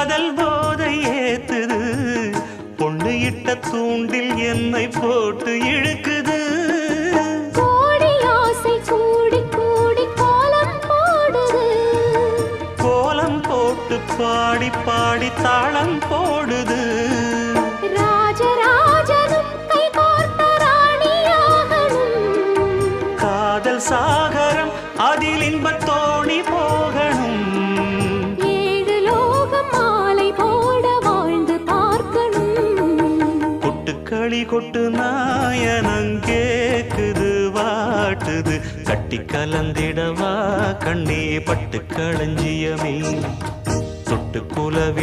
காதல் போதை ஏத்துது, பொண்ணு இட்ட தூண்டில் என்னை போட்டு இழுக்குது. கோடி ஆசை கூடி கூடி கோலம் போடுது, கோலம் போட்டு பாடி பாடி தாளம் போடுது. ராஜராஜனும் கை கோர்த்த ராணியாகணும், காதல் சாகரம் அதில் இன்பத் தோணி போகணும். ஏழு லோகம் மாலை போட வாழ்ந்து பார்க்கணும். கொட்டுக்களி கொட்டு நாயனங்கேக்குது வாட்டுது, கட்டி கலந்திடவா கண்ணே பட்டு களஞ்சியமே தொட்டு குலவி